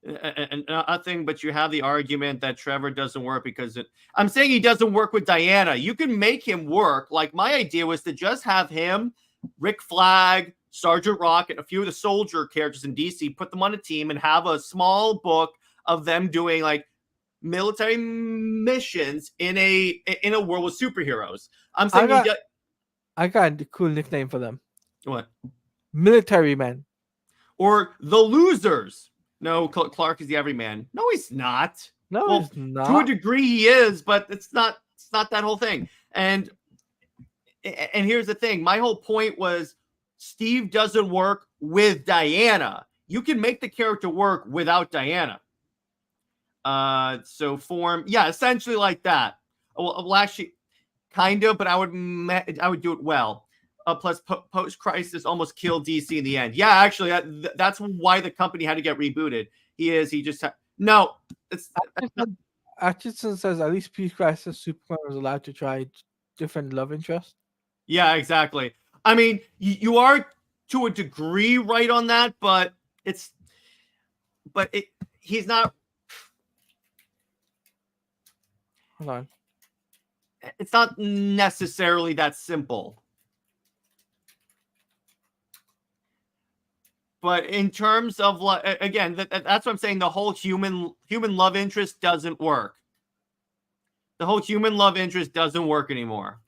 And nothing, but you have the argument that Trevor doesn't work because I'm saying he doesn't work with Diana. You can make him work. Like my idea was to just have him, Rick Flag, Sergeant Rock, and a few of the soldier characters in DC, put them on a team and have a small book of them doing like military missions in a world with superheroes. I'm saying I got a cool nickname for them. What? Military men. Or the losers. No, Clark is the everyman. No, he's not. No, he's not. To a degree, he is, but it's not that whole thing. And here's the thing. My whole point was Steve doesn't work with Diana. You can make the character work without Diana. So form, yeah, essentially like that. Well, actually, kind of, but I would do it well. Plus, post-crisis almost killed DC in the end. Yeah, actually, that's why the company had to get rebooted. He just no. Atkinson says at least pre-crisis Superman was allowed to try different love interests. Yeah, exactly. I mean, you are to a degree right on that, but he's not. Hold on. It's not necessarily that simple. But in terms of, again, that's what I'm saying. The whole human love interest doesn't work. The whole human love interest doesn't work anymore.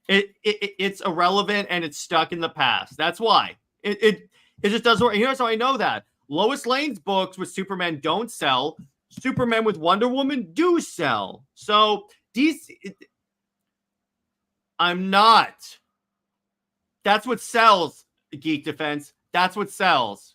It's irrelevant and it's stuck in the past. That's why it just doesn't work. Here's how I know that. Lois Lane's books with Superman don't sell. Superman with Wonder Woman do sell. So DC, I'm not. That's what sells, Geek Defense. That's what sells.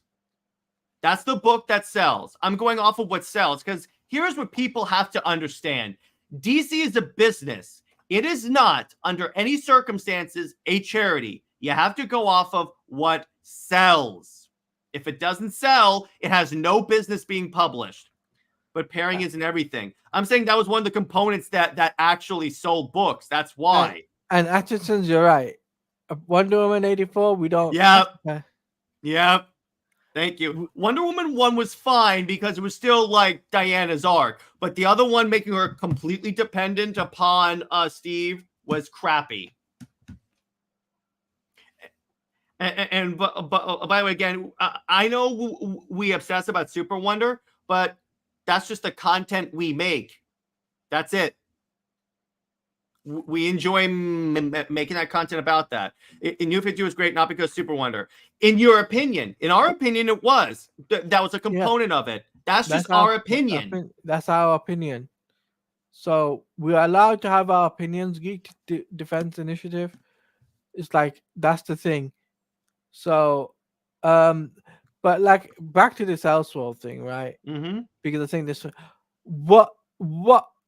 That's the book that sells. I'm going off of what sells because here's what people have to understand. DC is a business. It is not, under any circumstances, a charity. You have to go off of what sells. If it doesn't sell, it has no business being published. But pairing isn't everything. I'm saying that was one of the components that actually sold books. That's why. And Atkinson's, you're right. Wonder Woman 84, we don't. Yeah. Yep. Thank you. Wonder Woman 1 was fine because it was still like Diana's arc, but the other one making her completely dependent upon Steve was crappy. And by the way, again, I know we obsess about Super Wonder, but that's just the content we make. That's it. We enjoy making that content about that. In New 52 is great, not because Super Wonder. In your opinion, in our opinion, it was. That was a component of it. That's just our opinion. That's our opinion. So we're allowed to have our opinions. Geek Defense Initiative. It's like that's the thing. So, but like back to this Elseworld thing, right? Mm-hmm. Because I think this, what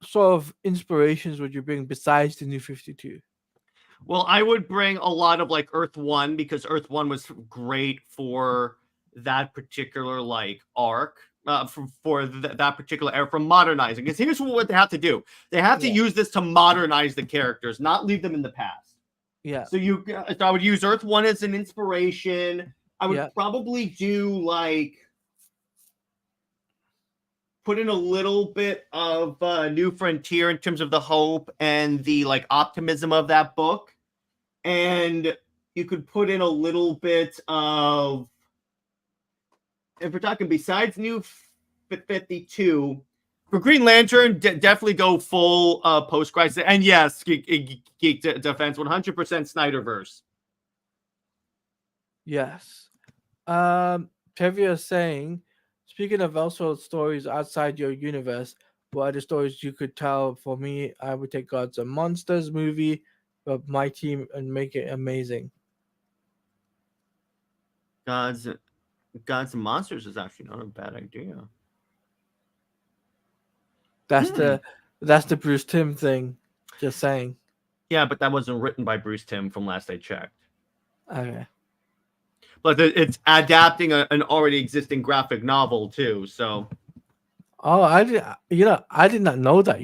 sort of inspirations would you bring besides the New 52? Well, I would bring a lot of like Earth 1 because Earth 1 was great for that particular like arc. For that particular era, from modernizing. Because here's what they have to do: they have to use this to modernize the characters, not leave them in the past. Yeah. So I would use Earth 1 as an inspiration. I would probably do like put in a little bit of New Frontier in terms of the hope and the like optimism of that book, and you could put in a little bit of, if we're talking besides New 52, for Green Lantern, definitely go full post-crisis. And yes, Geek Defense, 100% Snyderverse. Yes. Tevia is saying, speaking of also stories outside your universe, what are the stories you could tell? For me, I would take Gods and Monsters movie of my team and make it amazing. Gods and Monsters is actually not a bad idea. That's the Bruce Timm thing. Just saying. Yeah, but that wasn't written by Bruce Timm from last I checked. Okay. But it's adapting an already existing graphic novel too. So. Oh, I did not know that.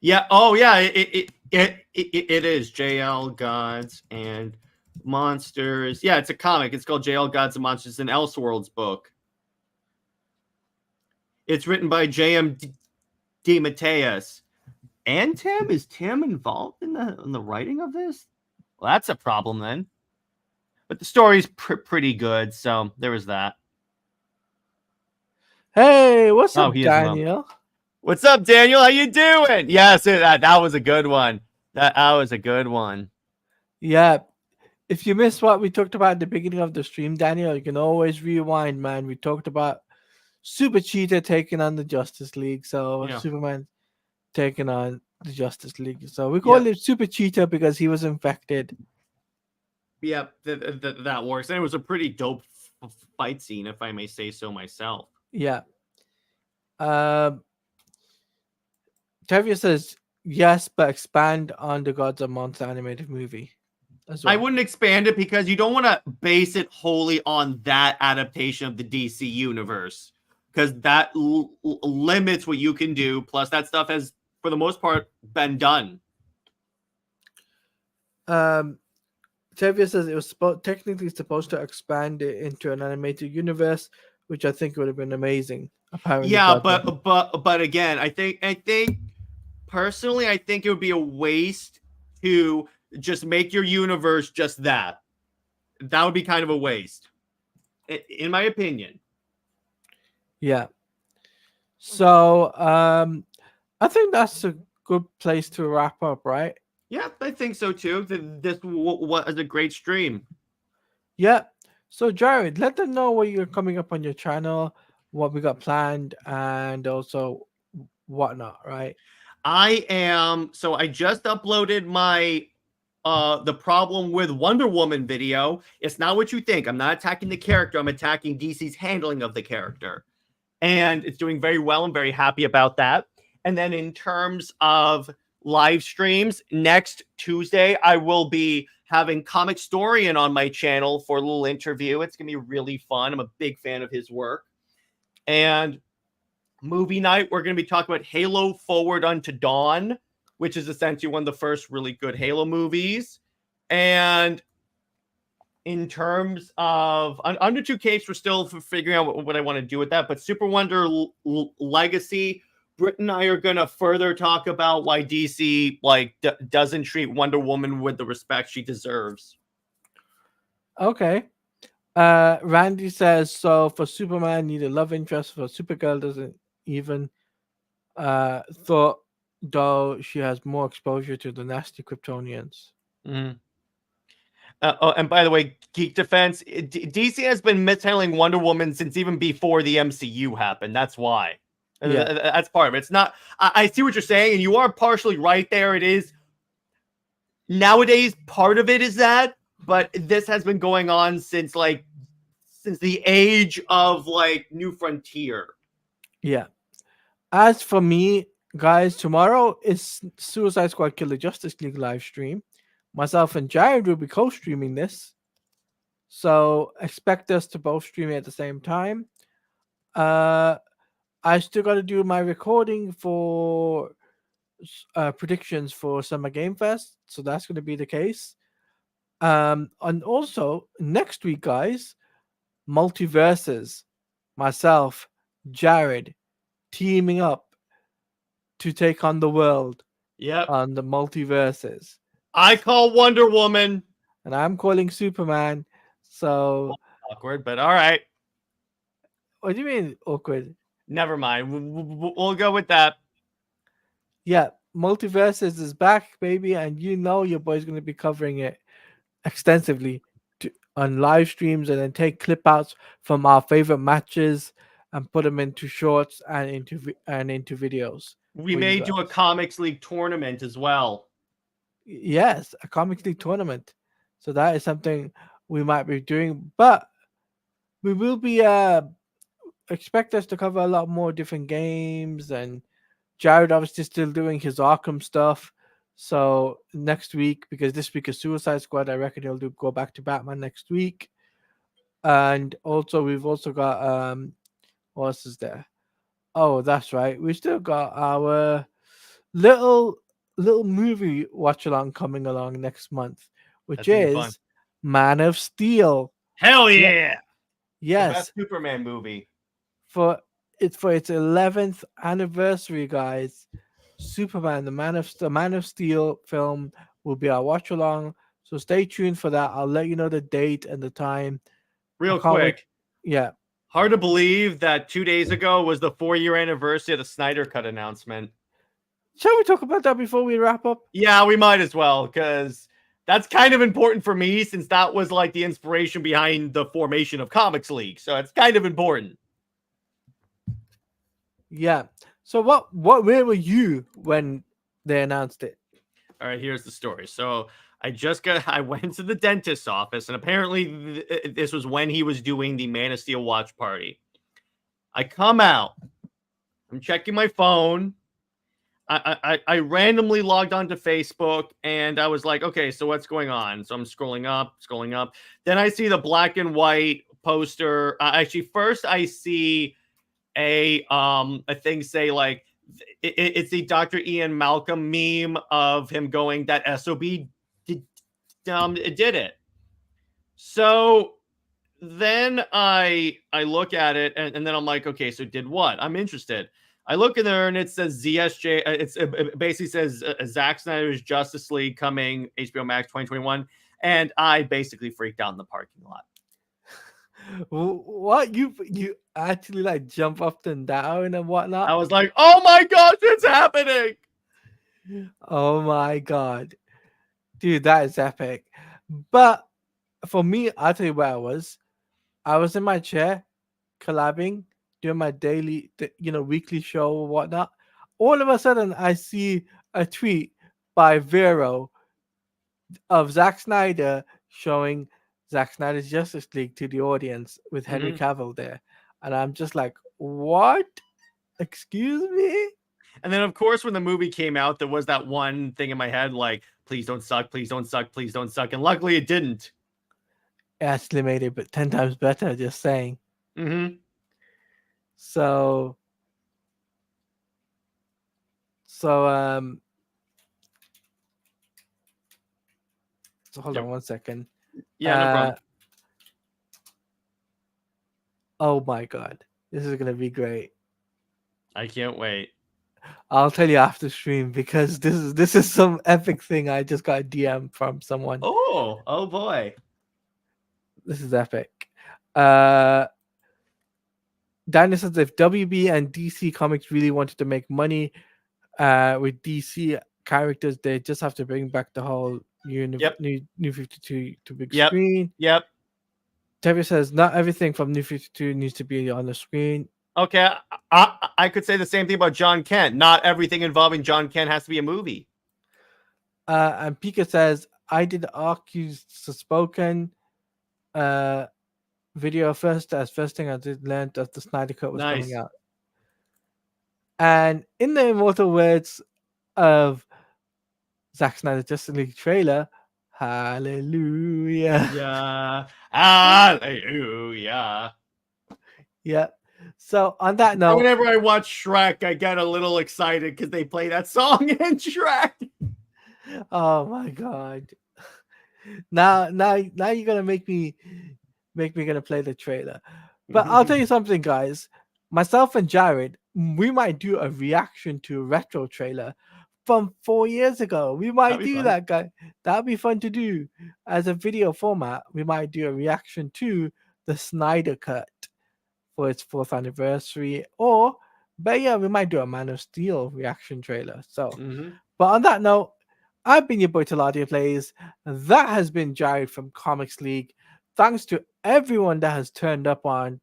Yeah. Oh, yeah. It is JL Gods and Monsters. Yeah, it's a comic. It's called JL Gods and Monsters, an Elseworlds book. It's written by J.M. DeMatteis. And Tim? Is Tim involved in the writing of this? Well, that's a problem then. But the story's pretty good, so there was that. Hey, what's up, Daniel? What's up, Daniel? How you doing? Yes, that was a good one. That was a good one. Yeah. If you missed what we talked about at the beginning of the stream, Daniel, you can always rewind, man. We talked about SuperCheetah taking on the Justice League. So Superman taking on the Justice League. So we call it SuperCheetah because he was infected. Yeah, that works. And it was a pretty dope fight scene, if I may say so myself. Yeah. Tevia says yes, but expand on the Gods and Monsters animated movie as well. I wouldn't expand it because you don't want to base it wholly on that adaptation of the DC universe, because that limits what you can do. Plus, that stuff has, for the most part, been done. Tevia says it was technically supposed to expand it into an animated universe, which I think would have been amazing. Apparently, yeah, but again, I think personally, I think it would be a waste to just make your universe just that. That would be kind of a waste, in my opinion. Yeah. So, I think that's a good place to wrap up, right? Yeah, I think so too. This was a great stream. Yeah. So, Jared, let them know what you're coming up on your channel, what we got planned, and also whatnot, right? I just uploaded my the problem with Wonder Woman video. It's not what you think. I'm not attacking the character. I'm attacking DC's handling of the character. And it's doing very well. I'm very happy about that. And then in terms of live streams, next Tuesday, I will be having Comic Storian on my channel for a little interview. It's going to be really fun. I'm a big fan of his work. And movie night, we're going to be talking about Halo Forward Unto Dawn, which is essentially one of the first really good Halo movies. And in terms of Under Two Capes, we're still figuring out what I want to do with that. But Super Wonder Legacy, Britt and I are gonna further talk about why DC doesn't treat Wonder Woman with the respect she deserves. Okay. Randy says so. For Superman, need a love interest. For Supergirl, doesn't even thought though she has more exposure to the nasty Kryptonians. Mm. And by the way, Geek Defense, DC has been mishandling Wonder Woman since even before the MCU happened. That's why. Yeah. That's part of it. It's not. I see what you're saying, and you are partially right there. It is nowadays. Part of it is that, but this has been going on since the age of New Frontier. Yeah. As for me, guys, tomorrow is Suicide Squad Killer Justice League live stream. Myself and Jared will be co-streaming this. So expect us to both stream it at the same time. I still got to do my recording for predictions for Summer Game Fest. So that's going to be the case. And also next week, guys, multiverses, myself, Jared, teaming up to take on the world. Yep. On the multiverses. I call Wonder Woman. And I'm calling Superman. So awkward, but all right. What do you mean awkward? Never mind. We'll go with that. Yeah, multiverses is back, baby, and you know your boy's going to be covering it extensively on live streams, and then take clip outs from our favorite matches and put them into shorts and into videos. We may do a Comics League tournament as well. Yes, a Comics League tournament. So that is something we might be doing, but we will be expect us to cover a lot more different games, and Jared obviously still doing his Arkham stuff. So next week, because this week is Suicide Squad, I reckon he'll go back to Batman next week. And also we've also got what else is there? Oh, that's right. We still got our little movie watch along coming along next month, which is Man of Steel. Hell yeah! Yes, the best Superman movie for its 11th anniversary, guys. Superman, the Man of Steel film will be our watch along. So stay tuned for that. I'll let you know the date and the time. Real quick. Yeah. Hard to believe that 2 days ago was the 4-year anniversary of the Snyder Cut announcement. Shall we talk about that before we wrap up? Yeah, we might as well, because that's kind of important for me, since that was like the inspiration behind the formation of Comics League. So it's kind of important. Yeah. So where were you when they announced it? All right, here's the story. So I went to the dentist's office, and apparently this was when he was doing the Man of Steel watch party. I come out. I'm checking my phone. I randomly logged onto Facebook, and I was like, okay, so what's going on? So I'm scrolling up. Then I see the black and white poster. Actually, first I see a thing say like it's the Dr. Ian Malcolm meme of him going that SOB did it. So then I look at it, and then I'm like, okay, so did what? I'm interested. I look in there and it says ZSJ. It basically says Zack Snyder's Justice League coming HBO Max 2021, and I basically freaked out in the parking lot. What you actually like jump up and down and whatnot? I was like, oh my gosh, it's happening! Oh my god, dude, that is epic. But for me, I'll tell you where I was. I was in my chair, collabing, doing my daily, weekly show or whatnot. All of a sudden, I see a tweet by Vero of Zack Snyder showing Zack Snyder's Justice League to the audience with Henry Cavill there. And I'm just like, what? Excuse me? And then, of course, when the movie came out, there was that one thing in my head, like, please don't suck, please don't suck, please don't suck. And luckily it didn't. It actually made it but 10 times better, just saying. So hold on one second. Yeah, no problem. Oh my god, this is gonna be great. I can't wait. I'll tell you after stream because this is some epic thing. I just got a DM from someone. Oh boy. This is epic. Daniel says if WB and DC Comics really wanted to make money with DC characters, they just have to bring back the whole Yep. New 52 to big Yep. screen. Yep. Terry says not everything from New 52 needs to be on the screen. Okay, I could say the same thing about John Kent. Not everything involving John Kent has to be a movie. And Pika says I did Arcu's spoken video first thing I did learn that the Snyder Cut was coming Nice. out. And in the immortal words of Zack Snyder's Justice League trailer, hallelujah. Yeah. Hallelujah. Yeah. So on that note, Whenever I watch Shrek, I get a little excited because they play that song in Shrek. oh my god. Now you're gonna make me gonna play the trailer. But I'll tell you something, guys. Myself and Jared, we might do a reaction to a retro trailer from 4 years ago. We might That'd be do fun. that, guy. That'd be fun to do as a video format. We might do a reaction to the Snyder Cut for its 4th anniversary, but yeah, we might do a Man of Steel reaction trailer. So, but on that note, I've been your boy Taladia Plays. That has been Jared from Comics League. Thanks to everyone that has turned up on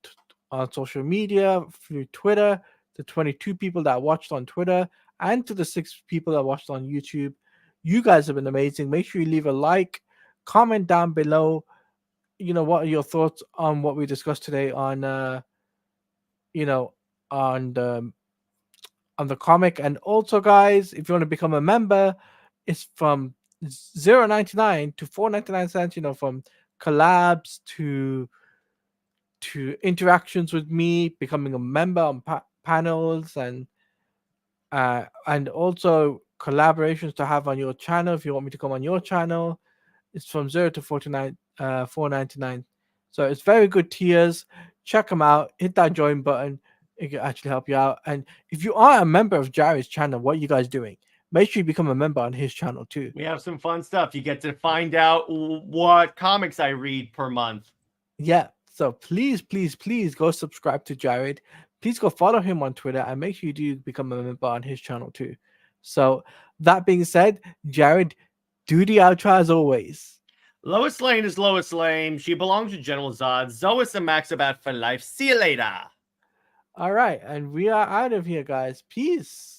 social media through Twitter, the 22 people that watched on Twitter, and to the 6 people that watched on YouTube. You guys have been amazing. Make sure you leave a like, comment down below. You know, what are your thoughts on what we discussed today on on the comic? And also, guys, if you want to become a member, it's from $0.99 to $4.99. From collabs to interactions with me, becoming a member on panels, and also collaborations to have on your channel. If you want me to come on your channel, it's from $0 to $4.99. So it's very good tiers. Check them out. Hit that join button. It can actually help you out. And if you are a member of Jared's channel, what are you guys doing? Make sure you become a member on his channel too. We have some fun stuff. You get to find out what comics I read per month. Yeah. So please go subscribe to Jared. Please go follow him on Twitter and make sure you do become a member on his channel too. So that being said, Jared, do the outro as always. Lois Lane is Lois Lane. She belongs to General Zod. Zois and Maxabat for life. See you later. All right. And we are out of here, guys. Peace.